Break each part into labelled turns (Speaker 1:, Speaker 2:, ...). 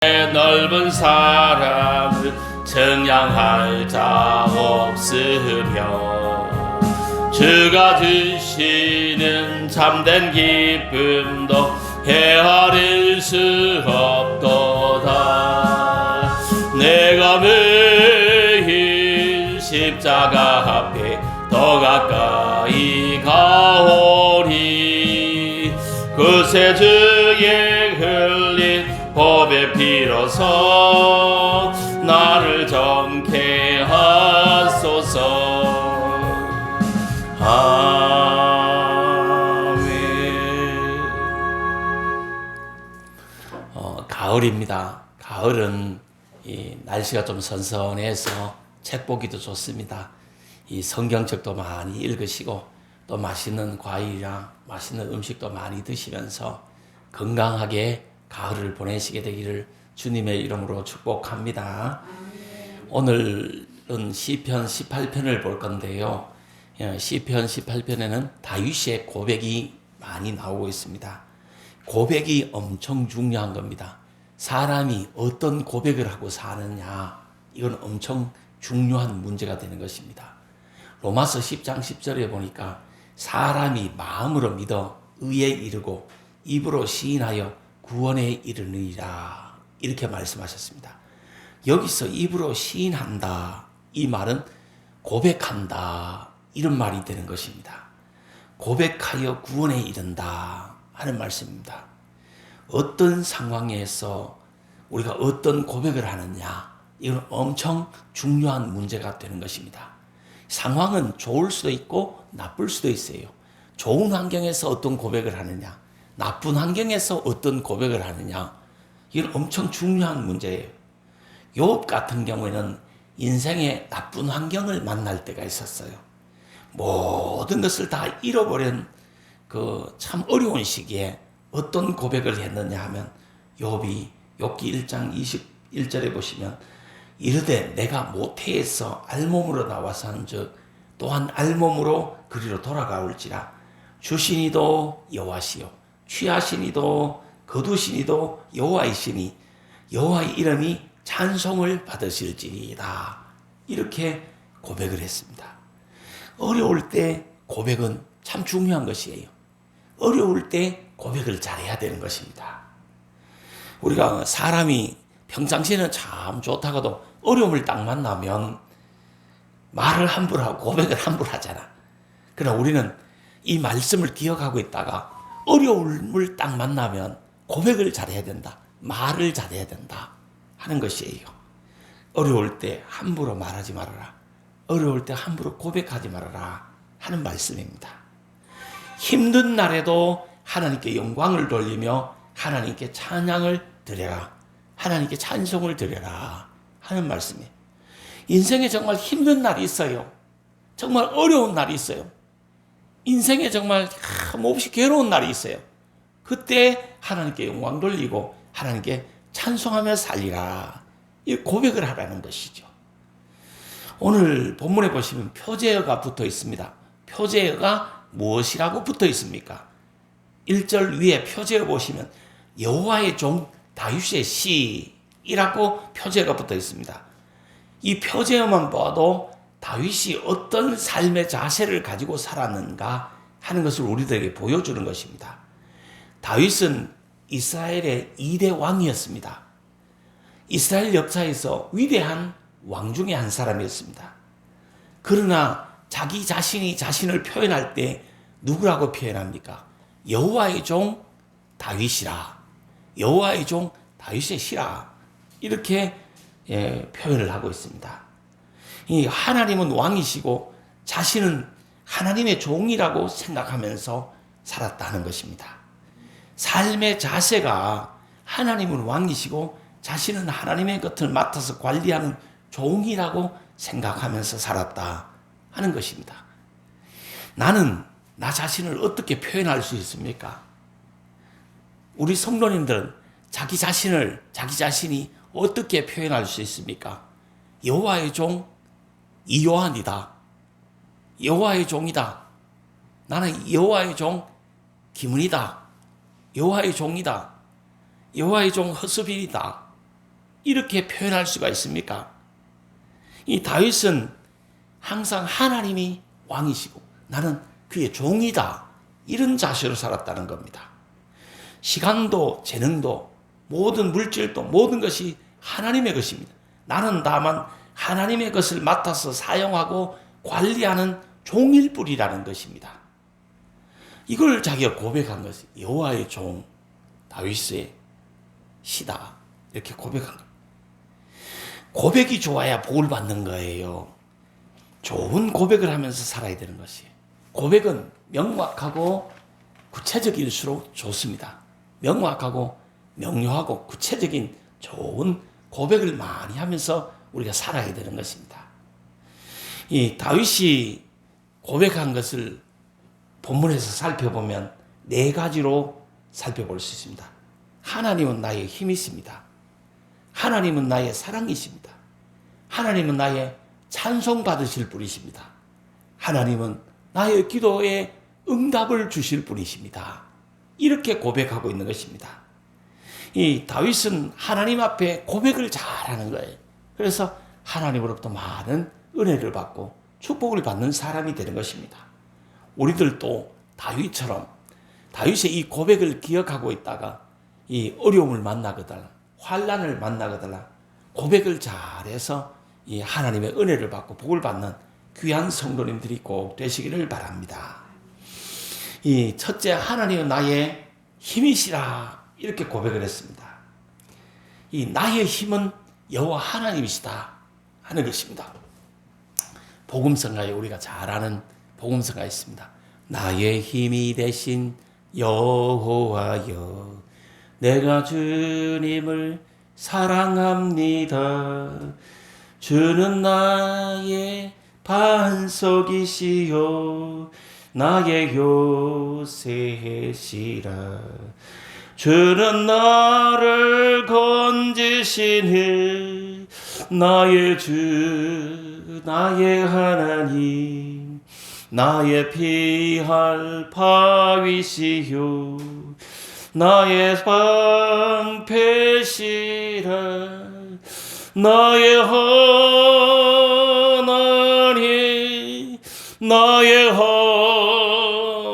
Speaker 1: 넓은 사랑을 청량할 자 없으며 주가 주시는 참된 기쁨도 헤아릴 수 없도다. 내가 매일 십자가 앞에 더 가까이 가오니 그새 주의 흘린 법의 피로서 나를 정케 하소서. 아멘. 가을입니다. 가을은 이 날씨가 좀 선선해서 책 보기도 좋습니다. 이 성경책도 많이 읽으시고 또 맛있는 과일이나 맛있는 음식도 많이 드시면서 건강하게 가을을 보내시게 되기를 주님의 이름으로 축복합니다. 오늘은 시편 18편을 볼 건데요. 시편 18편에는 다윗의 고백이 많이 나오고 있습니다. 고백이 엄청 중요한 겁니다. 사람이 어떤 고백을 하고 사느냐, 이건 엄청 중요한 문제가 되는 것입니다. 로마서 10장 10절에 보니까 사람이 마음으로 믿어 의에 이르고 입으로 시인하여 구원에 이르느니라, 이렇게 말씀하셨습니다. 여기서 입으로 시인한다, 이 말은 고백한다, 이런 말이 되는 것입니다. 고백하여 구원에 이른다 하는 말씀입니다. 어떤 상황에서 우리가 어떤 고백을 하느냐, 이건 엄청 중요한 문제가 되는 것입니다. 상황은 좋을 수도 있고 나쁠 수도 있어요. 좋은 환경에서 어떤 고백을 하느냐, 나쁜 환경에서 어떤 고백을 하느냐, 이건 엄청 중요한 문제예요. 욥 같은 경우에는 인생의 나쁜 환경을 만날 때가 있었어요. 모든 것을 다 잃어버린 그 참 어려운 시기에 어떤 고백을 했느냐 하면, 욥이 욥기 1장 21절에 보시면 이르되 내가 모태에서 알몸으로 나와서 한즉 또한 알몸으로 그리로 돌아가올지라 주시니도 여호와시요 취하시니도 거두시니도 여호와이시니 여호와의 이름이 찬송을 받으실지니이다, 이렇게 고백을 했습니다. 어려울 때 고백은 참 중요한 것이에요. 어려울 때 고백을 잘해야 되는 것입니다. 우리가 사람이 평상시에는 참 좋다가도 어려움을 딱 만나면 말을 함부로 하고 고백을 함부로 하잖아. 그러나 우리는 이 말씀을 기억하고 있다가 어려움을 딱 만나면 고백을 잘해야 된다, 말을 잘해야 된다 하는 것이에요. 어려울 때 함부로 말하지 말아라, 어려울 때 함부로 고백하지 말아라 하는 말씀입니다. 힘든 날에도 하나님께 영광을 돌리며 하나님께 찬양을 드려라, 하나님께 찬송을 드려라 하는 말씀이에요. 인생에 정말 힘든 날이 있어요. 정말 어려운 날이 있어요. 인생에 정말 몹시 괴로운 날이 있어요. 그때 하나님께 영광 돌리고 하나님께 찬송하며 살리라, 이 고백을 하라는 것이죠. 오늘 본문에 보시면 표제어가 붙어 있습니다. 표제어가 무엇이라고 붙어 있습니까? 1절 위에 표제어 보시면 여호와의 종 다윗의 시이라고 표제어가 붙어 있습니다. 이 표제어만 봐도 다윗이 어떤 삶의 자세를 가지고 살았는가 하는 것을 우리들에게 보여주는 것입니다. 다윗은 이스라엘의 2대 왕이었습니다. 이스라엘 역사에서 위대한 왕 중에 한 사람이었습니다. 그러나 자기 자신이 자신을 표현할 때 누구라고 표현합니까? 여호와의 종 다윗이라, 여호와의 종 다윗의 시라, 이렇게 표현을 하고 있습니다. 이 하나님은 왕이시고 자신은 하나님의 종이라고 생각하면서 살았다는 것입니다. 삶의 자세가 하나님은 왕이시고 자신은 하나님의 것을 맡아서 관리하는 종이라고 생각하면서 살았다 하는 것입니다. 나는 나 자신을 어떻게 표현할 수 있습니까? 우리 성도님들은 자기 자신이 어떻게 표현할 수 있습니까? 여호와의 종 이요한이다, 여호와의 종이다, 나는 여호와의 종 기문이다, 여호와의 종이다, 여호와의 종 허스빌이다, 이렇게 표현할 수가 있습니까? 이 다윗은 항상 하나님이 왕이시고 나는 그의 종이다, 이런 자세로 살았다는 겁니다. 시간도 재능도 모든 물질도 모든 것이 하나님의 것입니다. 나는 다만 하나님의 것을 맡아서 사용하고 관리하는 종일 뿐이라는 것입니다. 이걸 자기가 고백한 것이 여호와의 종 다윗의 시다, 이렇게 고백한 겁니다. 고백이 좋아야 복을 받는 거예요. 좋은 고백을 하면서 살아야 되는 것이에요. 고백은 명확하고 구체적일수록 좋습니다. 명확하고 명료하고 구체적인 좋은 고백을 많이 하면서 우리가 살아야 되는 것입니다. 이 다윗이 고백한 것을 본문에서 살펴보면 네 가지로 살펴볼 수 있습니다. 하나님은 나의 힘이십니다. 하나님은 나의 사랑이십니다. 하나님은 나의 찬송 받으실 분이십니다. 하나님은 나의 기도에 응답을 주실 분이십니다. 이렇게 고백하고 있는 것입니다. 이 다윗은 하나님 앞에 고백을 잘하는 거예요. 그래서 하나님으로부터 많은 은혜를 받고 축복을 받는 사람이 되는 것입니다. 우리들도 다윗처럼 다윗의 이 고백을 기억하고 있다가 이 어려움을 만나거나 환난을 만나거나 고백을 잘해서 이 하나님의 은혜를 받고 복을 받는 귀한 성도님들이 꼭 되시기를 바랍니다. 이 첫째, 하나님은 나의 힘이시라, 이렇게 고백을 했습니다. 이 나의 힘은 여호와 하나님이시다 하는 것입니다. 복음성가에 우리가 잘 아는 복음성가 있습니다. 나의 힘이 되신 여호와여, 내가 주님을 사랑합니다. 주는 나의 반석이시요 나의 요새시라. 주는 나를 건지시니 나의 주 나의 하나님, 나의 피할 바위시요 나의 방패시라. 나의 하나님, 나의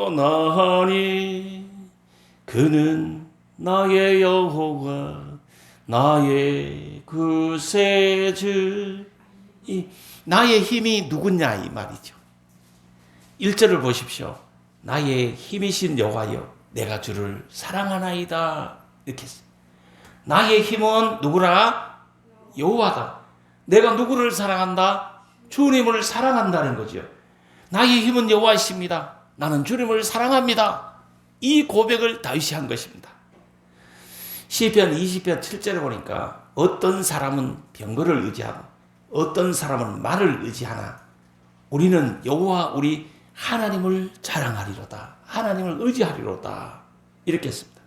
Speaker 1: 하나님, 그는 나의 여호와, 나의 구세주. 나의 힘이 누구냐 이 말이죠. 1절을 보십시오. 나의 힘이신 여호와여, 내가 주를 사랑하나이다, 이렇게 했어요. 나의 힘은 누구라? 여호와다. 내가 누구를 사랑한다? 주님을 사랑한다는 거죠. 나의 힘은 여호와이십니다. 나는 주님을 사랑합니다. 이 고백을 다윗이 한 것입니다. 시편 20편 7절에 보니까 어떤 사람은 병거를 의지하고 어떤 사람은 말을 의지하나 우리는 여호와 우리 하나님을 자랑하리로다. 하나님을 의지하리로다. 이렇게 했습니다.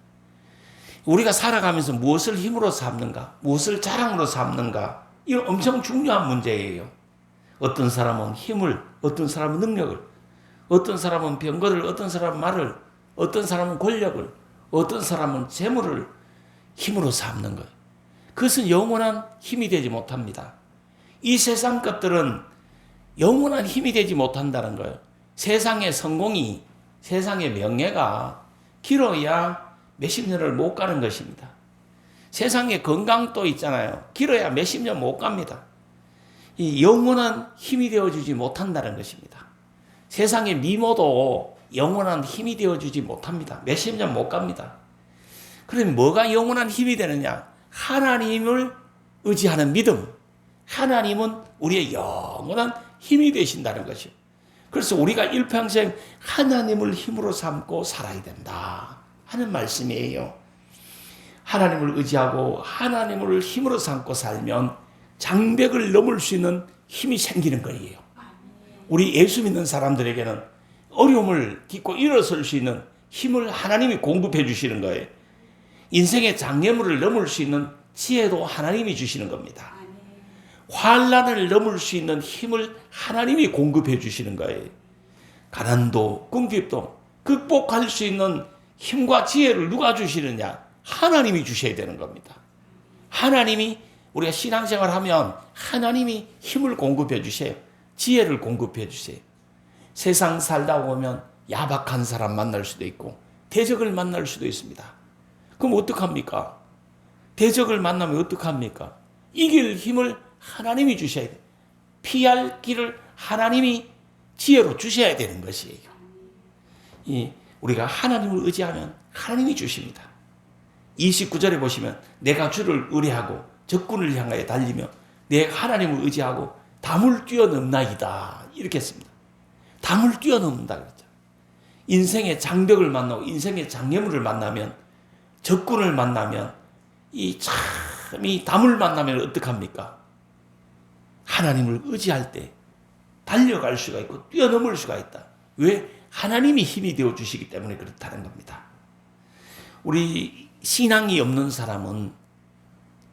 Speaker 1: 우리가 살아가면서 무엇을 힘으로 삼는가, 무엇을 자랑으로 삼는가, 이건 엄청 중요한 문제예요. 어떤 사람은 힘을, 어떤 사람은 능력을, 어떤 사람은 병거를, 어떤 사람은 말을, 어떤 사람은 권력을, 어떤 사람은 재물을 힘으로 삼는 거예요. 그것은 영원한 힘이 되지 못합니다. 이 세상 것들은 영원한 힘이 되지 못한다는 거예요. 세상의 성공이, 세상의 명예가 길어야 몇십 년을 못 가는 것입니다. 세상의 건강도 있잖아요. 길어야 몇십 년 못 갑니다. 이 영원한 힘이 되어주지 못한다는 것입니다. 세상의 미모도 영원한 힘이 되어주지 못합니다. 몇십 년 못 갑니다. 그럼 뭐가 영원한 힘이 되느냐? 하나님을 의지하는 믿음. 하나님은 우리의 영원한 힘이 되신다는 것이요. 그래서 우리가 일평생 하나님을 힘으로 삼고 살아야 된다 하는 말씀이에요. 하나님을 의지하고 하나님을 힘으로 삼고 살면 장벽을 넘을 수 있는 힘이 생기는 거예요. 우리 예수 믿는 사람들에게는 어려움을 딛고 일어설 수 있는 힘을 하나님이 공급해 주시는 거예요. 인생의 장애물을 넘을 수 있는 지혜도 하나님이 주시는 겁니다. 환난을 넘을 수 있는 힘을 하나님이 공급해 주시는 거예요. 가난도 궁핍도 극복할 수 있는 힘과 지혜를 누가 주시느냐? 하나님이 주셔야 되는 겁니다. 하나님이 우리가 신앙생활 하면 하나님이 힘을 공급해 주세요. 지혜를 공급해 주세요. 세상 살다 보면 야박한 사람 만날 수도 있고 대적을 만날 수도 있습니다. 그럼 어떡합니까? 대적을 만나면 어떡합니까? 이길 힘을 하나님이 주셔야 돼요. 피할 길을 하나님이 지혜로 주셔야 되는 것이에요. 우리가 하나님을 의지하면 하나님이 주십니다. 29절에 보시면 내가 주를 의뢰하고 적군을 향하여 달리며 내가 하나님을 의지하고 담을 뛰어넘나이다. 이렇게 했습니다. 담을 뛰어넘는다 그랬죠. 인생의 장벽을 만나고 인생의 장애물을 만나면 적군을 만나면 이 담을 만나면 어떡합니까? 하나님을 의지할 때 달려갈 수가 있고 뛰어넘을 수가 있다. 왜? 하나님이 힘이 되어 주시기 때문에 그렇다는 겁니다. 우리 신앙이 없는 사람은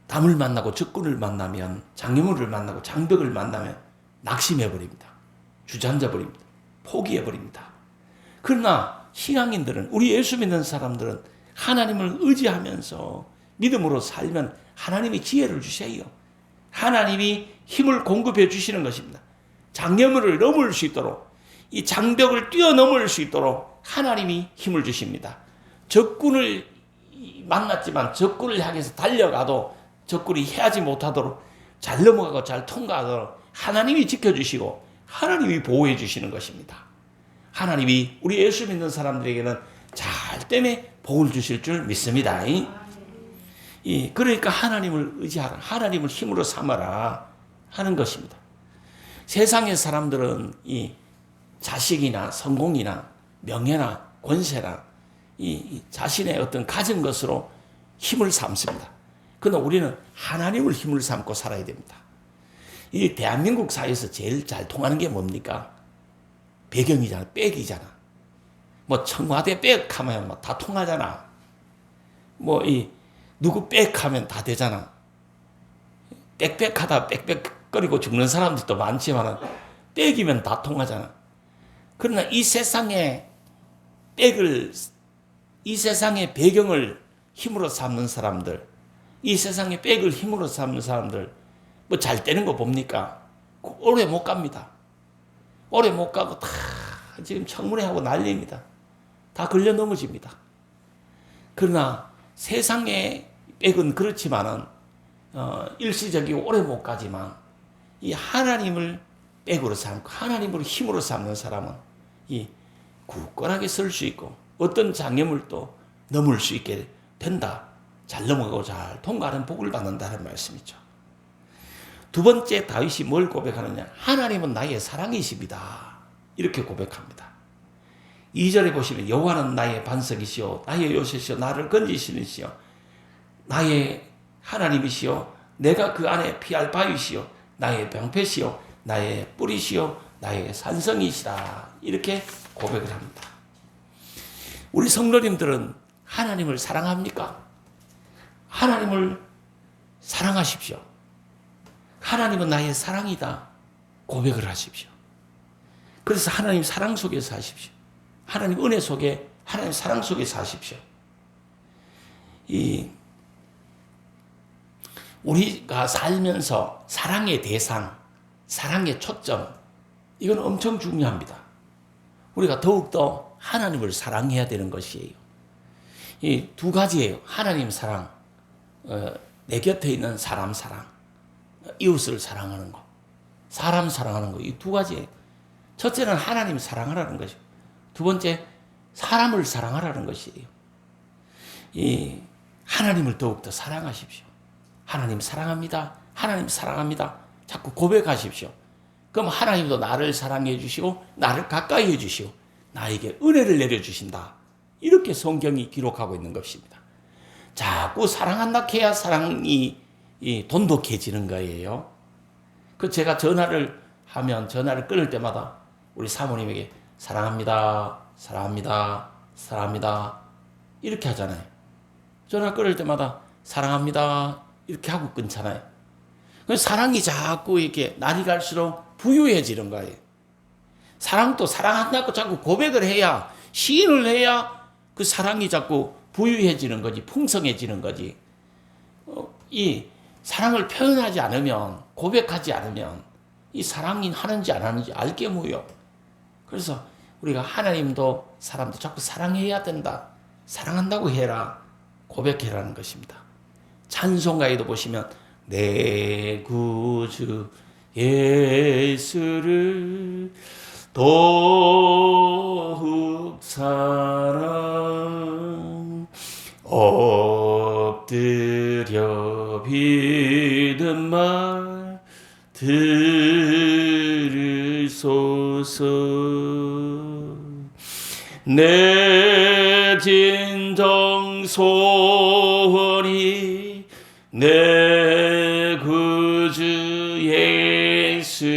Speaker 1: 담을 만나고 적군을 만나면 장애물을 만나고 장벽을 만나면 낙심해버립니다. 주저앉아버립니다. 포기해버립니다. 그러나 신앙인들은 우리 예수 믿는 사람들은 하나님을 의지하면서 믿음으로 살면 하나님이 지혜를 주세요. 하나님이 힘을 공급해 주시는 것입니다. 장애물을 넘을 수 있도록 이 장벽을 뛰어넘을 수 있도록 하나님이 힘을 주십니다. 적군을 만났지만 적군을 향해서 달려가도 적군이 해하지 못하도록 잘 넘어가고 잘 통과하도록 하나님이 지켜주시고 하나님이 보호해 주시는 것입니다. 하나님이 우리 예수 믿는 사람들에게는 잘 때문에 복을 주실 줄 믿습니다. 그러니까 하나님을 의지하라. 하나님을 힘으로 삼아라 하는 것입니다. 세상의 사람들은 이 자식이나 성공이나 명예나 권세나 이 자신의 어떤 가진 것으로 힘을 삼습니다. 그러나 우리는 하나님을 힘을 삼고 살아야 됩니다. 이 대한민국 사회에서 제일 잘 통하는 게 뭡니까? 배경이잖아. 백이잖아. 뭐 청와대 백 하면 뭐 다 통하잖아. 뭐 누구 백 하면 다 되잖아. 빽빽하다 빽빽거리고 죽는 사람들도 많지만 빽이면 다 통하잖아. 그러나 이 세상의 배경을 힘으로 삼는 사람들, 이 세상의 빽을 힘으로 삼는 사람들, 뭐 잘 되는 거 봅니까? 오래 못 갑니다. 오래 못 가고 다 지금 청문회하고 난리입니다. 다 걸려 넘어집니다. 그러나 세상의 빽은 그렇지만은 일시적이고 오래 못 가지만 이 하나님을 빽으로 삼고 하나님을 힘으로 삼는 사람은 이 굳건하게 설 수 있고 어떤 장애물도 넘을 수 있게 된다. 잘 넘어가고 잘 통과하는 복을 받는다는 말씀이죠. 두 번째 다윗이 뭘 고백하느냐? 하나님은 나의 사랑이십니다. 이렇게 고백합니다. 2절에 보시면 여호와는 나의 반석이시오 나의 요새시오 나를 건지시는시오 나의 하나님이시오 내가 그 안에 피할 바위시오 나의 방패시오 나의 뿌리시오 나의 산성이시라 이렇게 고백을 합니다. 우리 성도님들은 하나님을 사랑합니까? 하나님을 사랑하십시오. 하나님은 나의 사랑이다 고백을 하십시오. 그래서 하나님 사랑 속에서 하십시오. 하나님 은혜 속에 하나님 사랑 속에서 하십시오. 우리가 살면서 사랑의 대상, 사랑의 초점 이건 엄청 중요합니다. 우리가 더욱더 하나님을 사랑해야 되는 것이에요. 이 두 가지예요. 하나님 사랑, 내 곁에 있는 사람 사랑, 이웃을 사랑하는 거, 사람 사랑하는 거, 이 두 가지예요. 첫째는 하나님 사랑하라는 것이고, 두 번째 사람을 사랑하라는 것이에요. 이 하나님을 더욱더 사랑하십시오. 하나님 사랑합니다. 하나님 사랑합니다. 자꾸 고백하십시오. 그럼 하나님도 나를 사랑해 주시고 나를 가까이 해 주시고 나에게 은혜를 내려 주신다. 이렇게 성경이 기록하고 있는 것입니다. 자꾸 사랑한다 해야 사랑이 돈독해지는 거예요. 그 제가 전화를 하면 전화를 끊을 때마다 우리 사모님에게 사랑합니다. 사랑합니다. 사랑합니다. 이렇게 하잖아요. 전화 끊을 때마다 사랑합니다. 이렇게 하고 끊잖아요. 사랑이 자꾸 이렇게 날이 갈수록 부유해지는 거예요. 사랑도 사랑한다고 자꾸 고백을 해야, 시인을 해야 그 사랑이 자꾸 부유해지는 거지, 풍성해지는 거지. 이 사랑을 표현하지 않으면, 고백하지 않으면 이 사랑이 하는지 안 하는지 알게 뭐요. 그래서 우리가 하나님도 사람도 자꾸 사랑해야 된다. 사랑한다고 해라. 고백해라는 것입니다. 찬송가에도 보시면 내 구주 예수를 더욱 사랑 엎드려 비는 말 들으소서. 내 진정 소원이 내 구주 예수를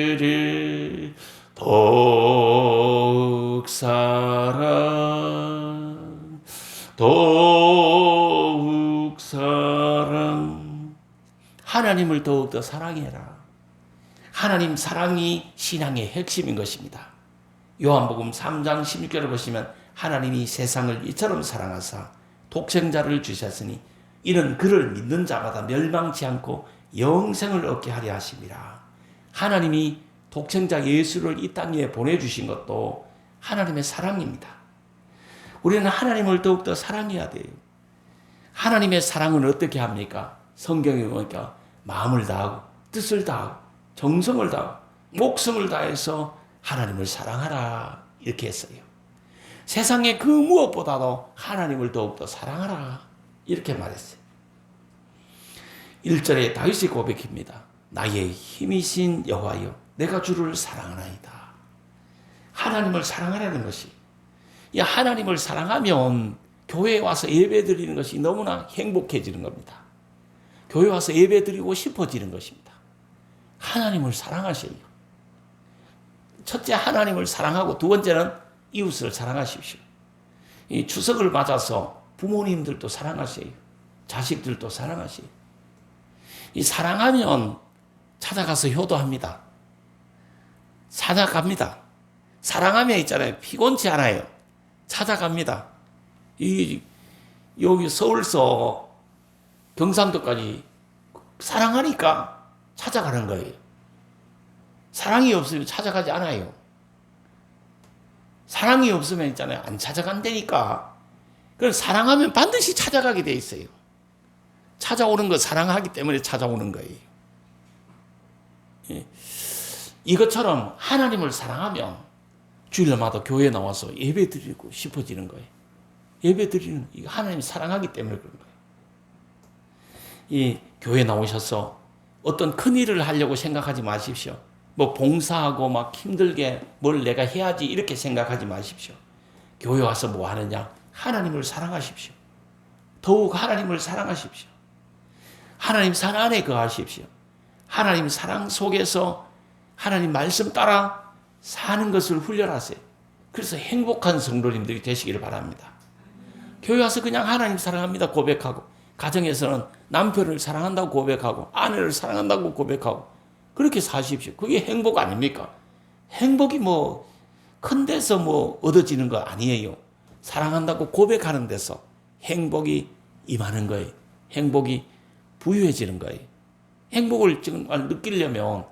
Speaker 1: 더욱 사랑 더욱 사랑. 하나님을 더욱더 사랑해라. 하나님 사랑이 신앙의 핵심인 것입니다. 요한복음 3장 16절을 보시면 하나님이 세상을 이처럼 사랑하사 독생자를 주셨으니 이는 그를 믿는 자마다 멸망치 않고 영생을 얻게 하려 하심이라. 하나님이 독생자 예수를 이 땅에 보내주신 것도 하나님의 사랑입니다. 우리는 하나님을 더욱더 사랑해야 돼요. 하나님의 사랑은 어떻게 합니까? 성경에 보니까 마음을 다하고 뜻을 다하고 정성을 다하고 목숨을 다해서 하나님을 사랑하라 이렇게 했어요. 세상에 그 무엇보다도 하나님을 더욱더 사랑하라 이렇게 말했어요. 1절에 다윗이 고백합니다. 나의 힘이신 여호와여 내가 주를 사랑하나이다. 하나님을 사랑하라는 것이, 이 하나님을 사랑하면 교회에 와서 예배 드리는 것이 너무나 행복해지는 겁니다. 교회 와서 예배 드리고 싶어지는 것입니다. 하나님을 사랑하세요. 첫째 하나님을 사랑하고 두 번째는 이웃을 사랑하십시오. 이 추석을 맞아서 부모님들도 사랑하세요. 자식들도 사랑하세요. 이 사랑하면 찾아가서 효도합니다. 찾아갑니다. 사랑하면 있잖아요. 피곤치 않아요. 찾아갑니다. 여기 서울서 경상도까지 사랑하니까 찾아가는 거예요. 사랑이 없으면 찾아가지 않아요. 사랑이 없으면 있잖아요. 안 찾아간다니까. 그럼 사랑하면 반드시 찾아가게 돼 있어요. 찾아오는 거 사랑하기 때문에 찾아오는 거예요. 이것처럼 하나님을 사랑하면 주일마다 교회에 나와서 예배 드리고 싶어지는 거예요. 예배 드리는 이거 하나님 사랑하기 때문에 그런 거예요. 이 교회 나오셔서 어떤 큰 일을 하려고 생각하지 마십시오. 뭐 봉사하고 막 힘들게 뭘 내가 해야지 이렇게 생각하지 마십시오. 교회 와서 뭐 하느냐? 하나님을 사랑하십시오. 더욱 하나님을 사랑하십시오. 하나님 사랑 안에 거하십시오. 하나님 사랑 속에서 하나님 말씀 따라 사는 것을 훈련하세요. 그래서 행복한 성도님들이 되시기를 바랍니다. 교회 와서 그냥 하나님 사랑합니다 고백하고, 가정에서는 남편을 사랑한다고 고백하고 아내를 사랑한다고 고백하고 그렇게 사십시오. 그게 행복 아닙니까? 행복이 뭐 큰 데서 뭐 얻어지는 거 아니에요. 사랑한다고 고백하는 데서 행복이 임하는 거예요. 행복이 부유해지는 거예요. 행복을 정말 느끼려면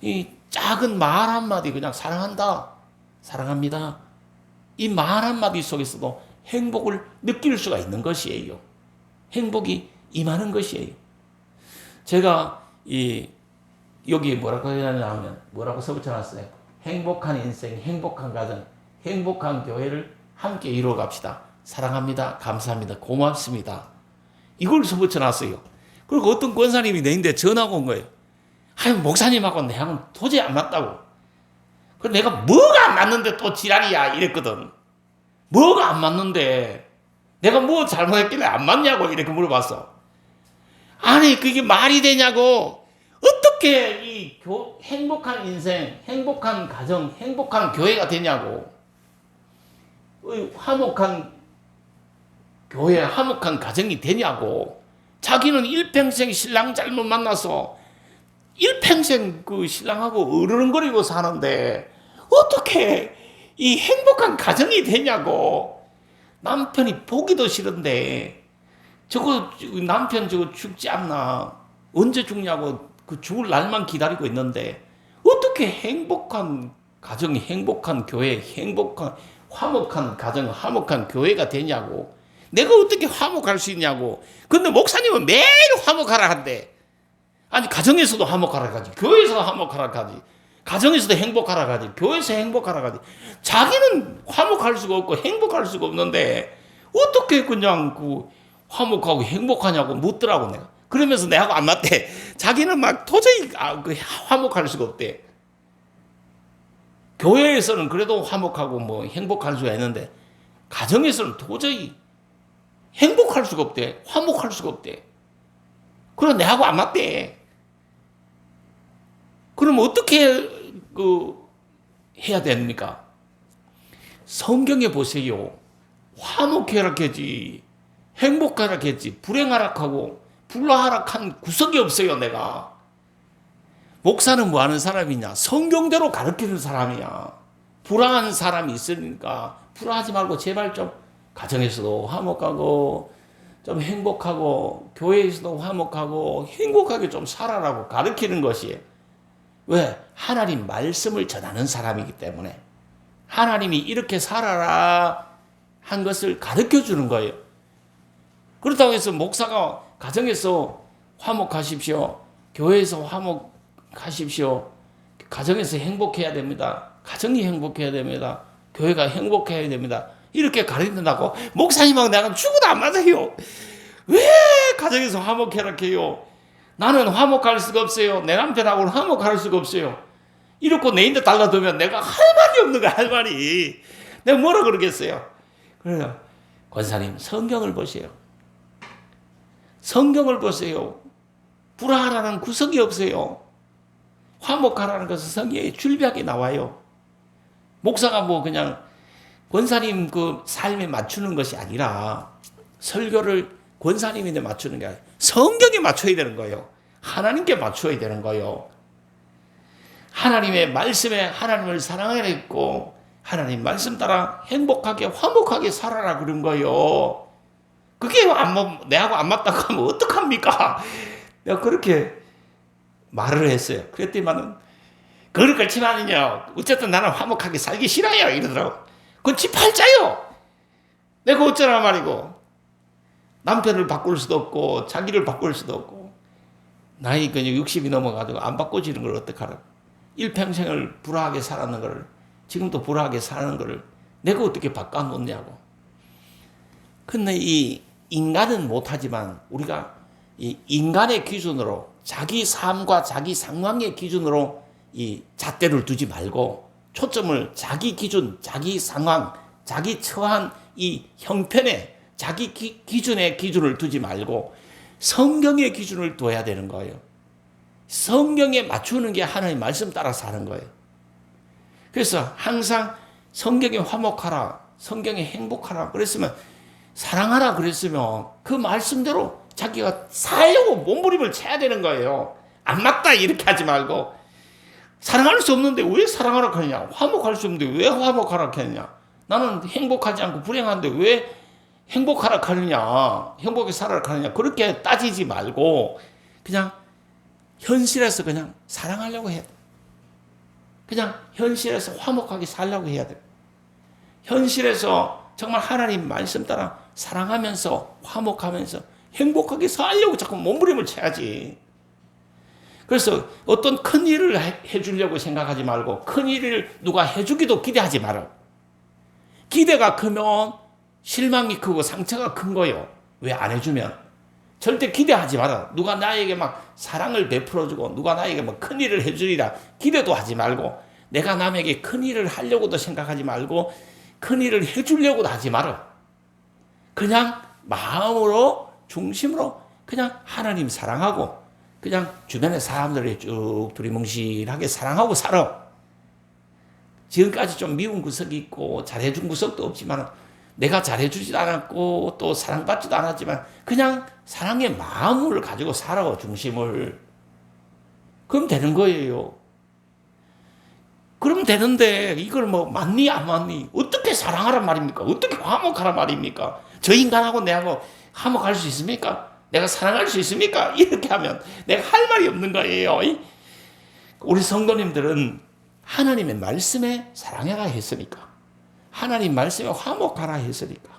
Speaker 1: 이 작은 말 한마디 그냥 사랑한다, 사랑합니다. 이 말 한마디 속에서도 행복을 느낄 수가 있는 것이에요. 행복이 임하는 것이에요. 제가 여기 뭐라고 해야 하냐면 뭐라고 써붙여놨어요. 행복한 인생, 행복한 가정, 행복한 교회를 함께 이루어 갑시다. 사랑합니다. 감사합니다. 고맙습니다. 이걸 써붙여놨어요. 그리고 어떤 권사님이 내인데 전화가 온 거예요. 아니, 목사님하고 내하고는 도저히 안 맞다고. 그래서 내가 뭐가 안 맞는데 또 지랄이야 이랬거든. 뭐가 안 맞는데 내가 뭐 잘못했길래 안 맞냐고 이렇게 물어봤어. 아니 그게 말이 되냐고. 어떻게 이 행복한 인생, 행복한 가정, 행복한 교회가 되냐고. 화목한 교회, 화목한 가정이 되냐고. 자기는 일평생 신랑 잘못 만나서 일평생 그 신랑하고 으르렁거리고 사는데 어떻게 이 행복한 가정이 되냐고. 남편이 보기도 싫은데 저거 남편 저거 죽지 않나. 언제 죽냐고 그 죽을 날만 기다리고 있는데 어떻게 행복한 가정이, 행복한 교회, 행복한 화목한 가정, 화목한 교회가 되냐고. 내가 어떻게 화목할 수 있냐고. 근데 목사님은 매일 화목하라 한대. 아니 가정에서도 화목하라 하지, 교회에서도 화목하라 하지, 가정에서도 행복하라 하지, 교회에서 행복하라 하지. 자기는 화목할 수가 없고 행복할 수가 없는데 어떻게 그냥 그 화목하고 행복하냐고 묻더라고 내가. 그러면서 내하고 안 맞대. 자기는 막 도저히 화목할 수가 없대. 교회에서는 그래도 화목하고 뭐 행복할 수가 있는데 가정에서는 도저히 행복할 수가 없대. 화목할 수가 없대. 그럼 내하고 안 맞대. 그럼 어떻게 해야 됩니까? 성경에 보세요. 화목해라 했지, 행복하라 했지, 불행하라 하고 불화하락한 구석이 없어요. 내가. 목사는 뭐 하는 사람이냐? 성경대로 가르치는 사람이야. 불화한 사람이 있으니까 불화하지 말고 제발 좀 가정에서도 화목하고 좀 행복하고 교회에서도 화목하고 행복하게 좀 살아라고 가르치는 것이에요. 왜? 하나님 말씀을 전하는 사람이기 때문에 하나님이 이렇게 살아라 한 것을 가르쳐 주는 거예요. 그렇다고 해서 목사가 가정에서 화목하십시오, 교회에서 화목하십시오, 가정에서 행복해야 됩니다, 가정이 행복해야 됩니다, 교회가 행복해야 됩니다, 이렇게 가르친다고 목사님하고 내가 죽어도 안 맞아요. 왜 가정에서 화목해라 해요? 나는 화목할 수가 없어요. 내 남편하고는 화목할 수가 없어요. 이렇게 내 인데 달라두면 내가 할 말이 없는 거야. 할 말이. 내가 뭐라 그러겠어요? 그래요. 권사님 성경을 보세요. 성경을 보세요. 불화하라는 구석이 없어요. 화목하라는 것은 성경에 줄비하게 나와요. 목사가 뭐 그냥 권사님 그 삶에 맞추는 것이 아니라 설교를 권사님인데 맞추는 게 아니라 성경에 맞춰야 되는 거예요. 하나님께 맞춰야 되는 거예요. 하나님의 말씀에 하나님을 사랑하라 했고 하나님 말씀 따라 행복하게 화목하게 살아라 그런 거예요. 그게 내하고 안 맞다고 하면 어떡합니까? 내가 그렇게 말을 했어요. 그랬더니만은 그걸 그렇지만은요, 어쨌든 나는 화목하게 살기 싫어요 이러더라고. 그건 지 팔자요. 내가 어쩌라 말이고. 남편을 바꿀 수도 없고 자기를 바꿀 수도 없고 나이 그냥 60이 넘어가지고 안 바꿔지는 걸 어떡하라고. 일평생을 불화하게 살았는 걸, 지금도 불화하게 사는 걸 내가 어떻게 바꿔놓냐고. 근데 이 인간은 못하지만 우리가 이 인간의 기준으로 자기 삶과 자기 상황의 기준으로 이 잣대를 두지 말고 초점을 자기 기준, 자기 상황, 자기 처한 이 형편에 자기 기준의 기준을 두지 말고 성경의 기준을 둬야 되는 거예요. 성경에 맞추는 게 하나님 말씀 따라 사는 거예요. 그래서 항상 성경에 화목하라, 성경에 행복하라 그랬으면, 사랑하라 그랬으면 그 말씀대로 자기가 살려고 몸부림을 쳐야 되는 거예요. 안 맞다 이렇게 하지 말고, 사랑할 수 없는데 왜 사랑하라 하느냐, 화목할 수 없는데 왜 화목하라 하느냐, 나는 행복하지 않고 불행한데 왜 행복하라 하느냐, 행복하게 살아라 하느냐, 그렇게 따지지 말고 그냥 현실에서 그냥 사랑하려고 해야 돼. 그냥 현실에서 화목하게 살려고 해야 돼. 현실에서 정말 하나님 말씀 따라 사랑하면서 화목하면서 행복하게 살려고 자꾸 몸부림을 쳐야지. 그래서 어떤 큰 일을 해주려고 생각하지 말고 큰 일을 누가 해주기도 기대하지 마라. 기대가 크면 실망이 크고 상처가 큰 거예요. 왜 안 해주면. 절대 기대하지 마라. 누가 나에게 막 사랑을 베풀어주고 누가 나에게 뭐 큰 일을 해주리라 기대도 하지 말고, 내가 남에게 큰 일을 하려고도 생각하지 말고 큰 일을 해주려고도 하지 마라. 그냥 마음으로 중심으로 그냥 하나님 사랑하고 그냥 주변의 사람들이 쭉 두리뭉실하게 사랑하고 살아. 지금까지 좀 미운 구석이 있고 잘해준 구석도 없지만, 내가 잘해주지도 않았고 또 사랑받지도 않았지만 그냥 사랑의 마음을 가지고 살아, 중심을. 그럼 되는 거예요. 그럼 되는데 이걸 뭐 맞니 안 맞니, 어떻게 사랑하란 말입니까? 어떻게 화목하란 말입니까? 저 인간하고 내하고 화목할 수 있습니까? 내가 사랑할 수 있습니까? 이렇게 하면 내가 할 말이 없는 거예요. 우리 성도님들은 하나님의 말씀에 사랑해라 했으니까, 하나님 말씀에 화목하라 했으니까,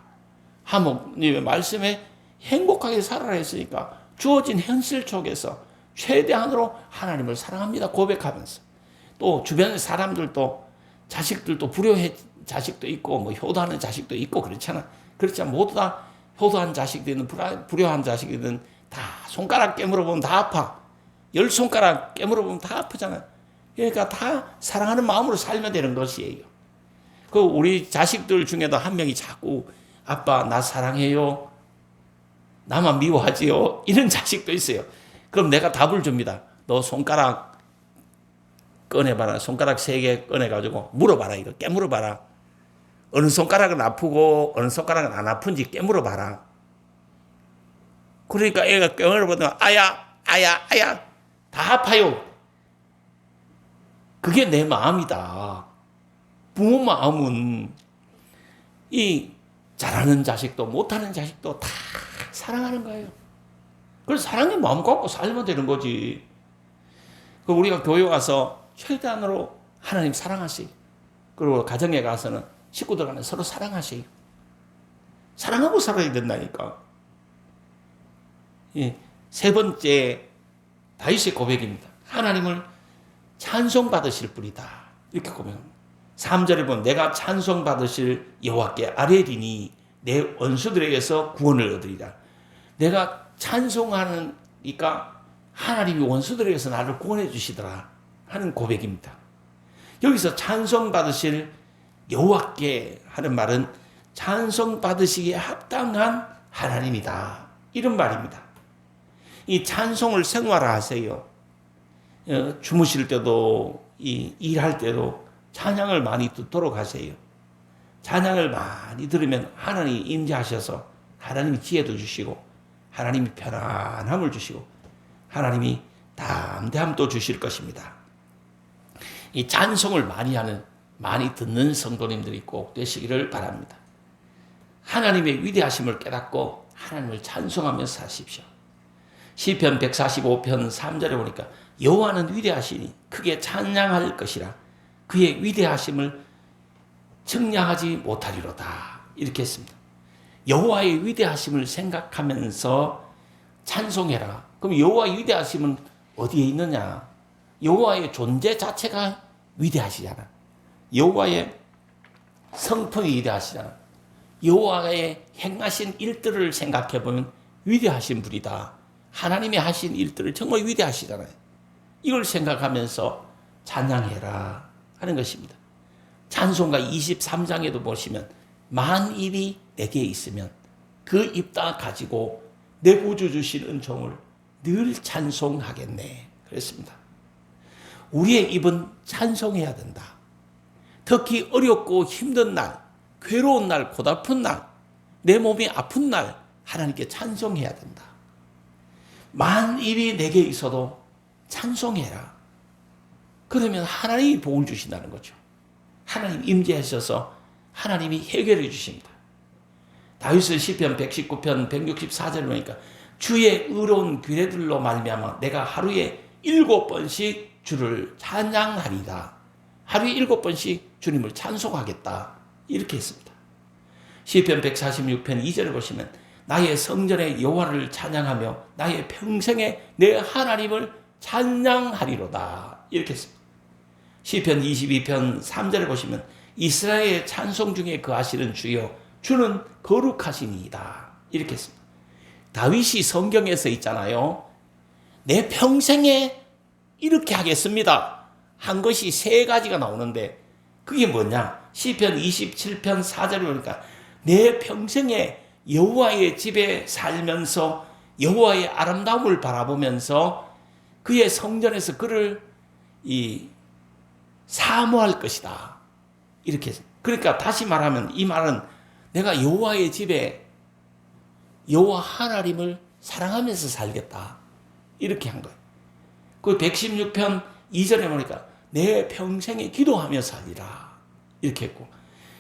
Speaker 1: 하나님의 말씀에 행복하게 살아라 했으니까 주어진 현실 속에서 최대한으로 하나님을 사랑합니다 고백하면서, 또 주변의 사람들도, 자식들도 불효의 자식도 있고 뭐 효도하는 자식도 있고 그렇잖아. 그렇지만 모두 다 효도한 자식들은 불효한 자식들은 다 손가락 깨물어 보면 다 아파. 10손가락 깨물어 보면 다 아프잖아. 그러니까 다 사랑하는 마음으로 살면 되는 것이에요. 그 우리 자식들 중에도 한 명이 자꾸 아빠 나 사랑해요, 나만 미워하지요, 이런 자식도 있어요. 그럼 내가 답을 줍니다. 너 손가락 꺼내봐라. 손가락 3개 꺼내가지고 물어봐라. 이거 깨물어봐라. 어느 손가락은 아프고 어느 손가락은 안 아픈지 깨물어봐라. 그러니까 애가 깨물어보면 아야 다 아파요. 그게 내 마음이다. 부모 마음은 이 잘하는 자식도 못하는 자식도 다 사랑하는 거예요. 그래서 사랑의 마음 갖고 살면 되는 거지. 우리가 교회 와서 최대한으로 하나님 사랑하세요. 그리고 가정에 가서는 식구들 간에 서로 사랑하세요. 사랑하고 살아야 된다니까. 세 번째 다윗의 고백입니다. 하나님을 찬송받으실 분이다. 이렇게 고백합니다. 3절에 보면 내가 찬송받으실 여호와께 아뢰리니 내 원수들에게서 구원을 얻으리라. 내가 찬송하니까 하나님이 원수들에게서 나를 구원해 주시더라 하는 고백입니다. 여기서 찬송받으실 여호와께 하는 말은 찬송받으시기에 합당한 하나님이다, 이런 말입니다. 이 찬송을 생활화하세요. 주무실 때도 일할 때도 찬양을 많이 듣도록 하세요. 찬양을 많이 들으면 하나님이 임재하셔서 하나님이 지혜도 주시고 하나님이 편안함을 주시고 하나님이 담대함도 주실 것입니다. 이 찬송을 많이 듣는 성도님들이 꼭 되시기를 바랍니다. 하나님의 위대하심을 깨닫고 하나님을 찬송하며 사십시오. 시편 145편 3절에 보니까 여호와는 위대하시니 크게 찬양할 것이라 그의 위대하심을 측량하지 못하리로다, 이렇게 했습니다. 여호와의 위대하심을 생각하면서 찬송해라. 그럼 여호와의 위대하심은 어디에 있느냐? 여호와의 존재 자체가 위대하시잖아. 여호와의 성품이 위대하시잖아. 여호와의 행하신 일들을 생각해보면 위대하신 분이다. 하나님이 하신 일들을 정말 위대하시잖아요. 이걸 생각하면서 찬양해라 하는 것입니다. 찬송가 23장에도 보시면 만일이 내게 있으면 그 입 다 가지고 내 구주 주신 은총을 늘 찬송하겠네 그랬습니다. 우리의 입은 찬송해야 된다. 특히 어렵고 힘든 날, 괴로운 날, 고달픈 날, 내 몸이 아픈 날 하나님께 찬송해야 된다. 만일이 내게 있어도 찬송해라. 그러면 하나님이 복을 주신다는 거죠. 하나님 임재하셔서 하나님이 해결해 주십니다. 다윗은 시편 119편 164절을 보니까 주의 의로운 규례들로 말미암아 내가 하루에 7번씩 주를 찬양하리다. 하루에 7번씩 주님을 찬송하겠다, 이렇게 했습니다. 시편 146편 2절을 보시면 나의 성전의 여호와를 찬양하며 나의 평생에 내 하나님을 찬양하리로다, 이렇게 했습니다. 시편 22편 3절을 보시면 이스라엘의 찬송 중에 거하시는 주여 주는 거룩하시니이다, 이렇게 했습니다. 다윗이 성경에서 있잖아요. 내 평생에 이렇게 하겠습니다 한 것이 3가지가 나오는데 그게 뭐냐? 시편 27편 4절을 보니까 내 평생에 여호와의 집에 살면서 여호와의 아름다움을 바라보면서 그의 성전에서 그를 사모할 것이다, 이렇게 해서. 그러니까 다시 말하면 이 말은 내가 여호와의 집에 여호와 하나님을 사랑하면서 살겠다, 이렇게 한 거예요. 그 116편 2절에 보니까 내 평생에 기도하며 살리라, 이렇게 했고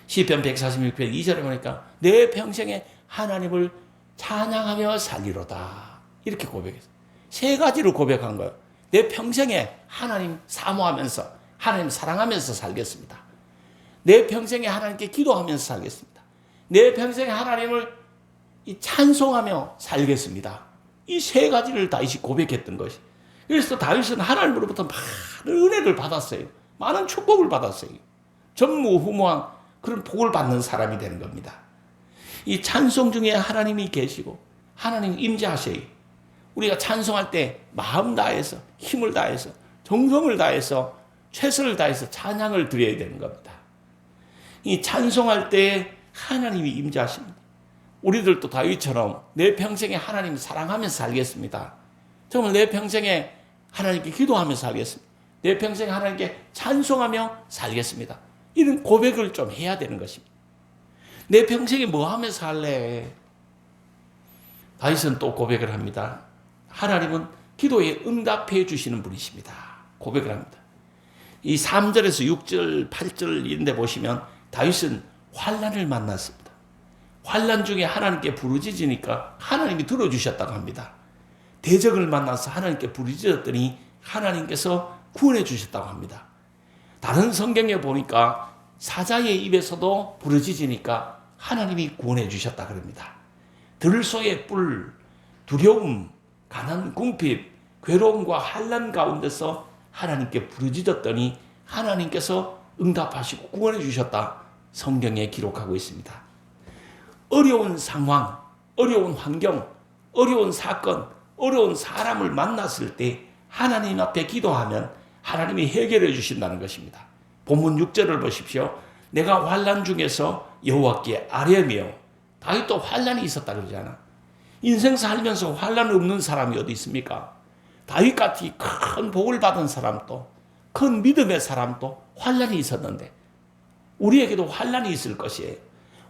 Speaker 1: 시편 146편 2절에 보니까 내 평생에 하나님을 찬양하며 살리로다, 이렇게 고백했어요. 세 가지를 고백한 거예요. 내 평생에 하나님 사모하면서 하나님 사랑하면서 살겠습니다. 내 평생에 하나님께 기도하면서 살겠습니다. 내 평생에 하나님을 찬송하며 살겠습니다. 이 세 가지를 다윗이 고백했던 것이. 그래서 다윗은 하나님으로부터 많은 은혜를 받았어요. 많은 축복을 받았어요. 전무후무한 그런 복을 받는 사람이 되는 겁니다. 이 찬송 중에 하나님이 계시고 하나님 임재하셔요. 우리가 찬송할 때 마음 다해서 힘을 다해서 정성을 다해서 최선을 다해서 찬양을 드려야 되는 겁니다. 이 찬송할 때 하나님이 임재하십니다. 우리들도 다윗처럼 내 평생에 하나님 사랑하면서 살겠습니다. 정말 내 평생에 하나님께 기도하면서 살겠습니다. 내 평생에 하나님께 찬송하며 살겠습니다. 이런 고백을 좀 해야 되는 것입니다. 내 평생에 뭐 하면서 살래? 다윗은 또 고백을 합니다. 하나님은 기도에 응답해 주시는 분이십니다. 고백을 합니다. 이 3절에서 6절, 8절 이런 데 보시면 다윗은 환난을 만났습니다. 환난 중에 하나님께 부르짖으니까 하나님이 들어주셨다고 합니다. 대적을 만나서 하나님께 부르짖었더니 하나님께서 구원해 주셨다고 합니다. 다른 성경에 보니까 사자의 입에서도 부르짖으니까 하나님이 구원해 주셨다 그럽니다. 들소의 뿔, 두려움, 가난, 궁핍, 괴로움과 환난 가운데서 하나님께 부르짖었더니 하나님께서 응답하시고 구원해 주셨다. 성경에 기록하고 있습니다. 어려운 상황, 어려운 환경, 어려운 사건, 어려운 사람을 만났을 때 하나님 앞에 기도하면 하나님이 해결해 주신다는 것입니다. 본문 6절을 보십시오. 내가 환난 중에서 여호와께 아뢰며, 다윗도 환난이 있었다 그러잖아. 인생 살면서 환난 없는 사람이 어디 있습니까? 다윗같이 큰 복을 받은 사람도, 큰 믿음의 사람도 환난이 있었는데 우리에게도 환난이 있을 것이에요.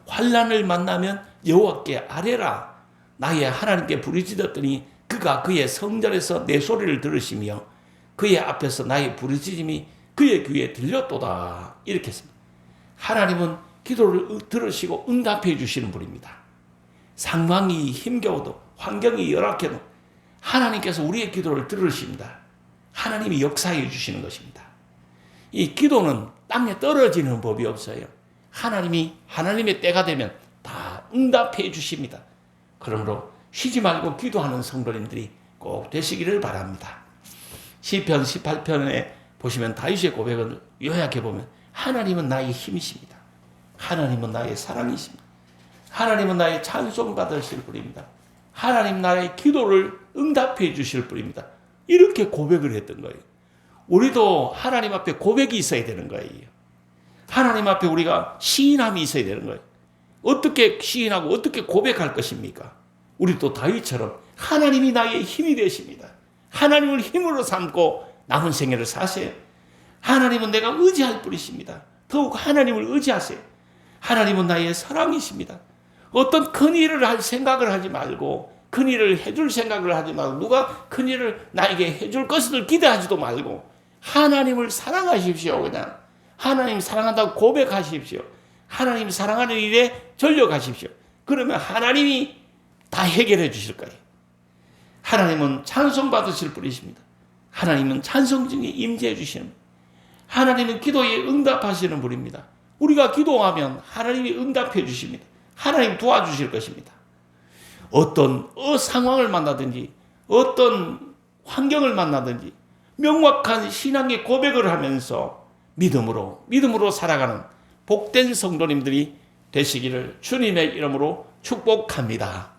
Speaker 1: 환난을 만나면 여호와께 아뢰라. 나의 하나님께 부르짖었더니 그가 그의 성전에서 내 소리를 들으시며 그의 앞에서 나의 부르짖음이 그의 귀에 들렸도다. 이렇게 했습니다. 하나님은 기도를 들으시고 응답해 주시는 분입니다. 상황이 힘겨워도 환경이 열악해도 하나님께서 우리의 기도를 들으십니다. 하나님이 역사해 주시는 것입니다. 이 기도는 땅에 떨어지는 법이 없어요. 하나님이 하나님의 때가 되면 다 응답해 주십니다. 그러므로 쉬지 말고 기도하는 성도님들이 꼭 되시기를 바랍니다. 시편 18편에 보시면 다윗의 고백을 요약해 보면 하나님은 나의 힘이십니다. 하나님은 나의 사랑이십니다. 하나님은 나의 찬송 받으실 분입니다. 하나님 나의 기도를 응답해 주실 분입니다. 이렇게 고백을 했던 거예요. 우리도 하나님 앞에 고백이 있어야 되는 거예요. 하나님 앞에 우리가 시인함이 있어야 되는 거예요. 어떻게 시인하고 어떻게 고백할 것입니까? 우리도 다윗처럼 하나님이 나의 힘이 되십니다. 하나님을 힘으로 삼고 남은 생애를 사세요. 하나님은 내가 의지할 뿐이십니다. 더욱 하나님을 의지하세요. 하나님은 나의 사랑이십니다. 어떤 큰 일을 할 생각을 하지 말고, 큰 일을 해줄 생각을 하지 말고, 누가 큰 일을 나에게 해줄 것을 기대하지도 말고 하나님을 사랑하십시오. 그냥 하나님 사랑한다고 고백하십시오. 하나님 사랑하는 일에 전력하십시오. 그러면 하나님이 다 해결해 주실 거예요. 하나님은 찬송 받으실 분이십니다. 하나님은 찬송 중에 임재해 주시는 분. 하나님은 기도에 응답하시는 분입니다. 우리가 기도하면 하나님이 응답해 주십니다. 하나님 도와주실 것입니다. 어떤 상황을 만나든지 어떤 환경을 만나든지 명확한 신앙의 고백을 하면서 믿음으로 살아가는 복된 성도님들이 되시기를 주님의 이름으로 축복합니다.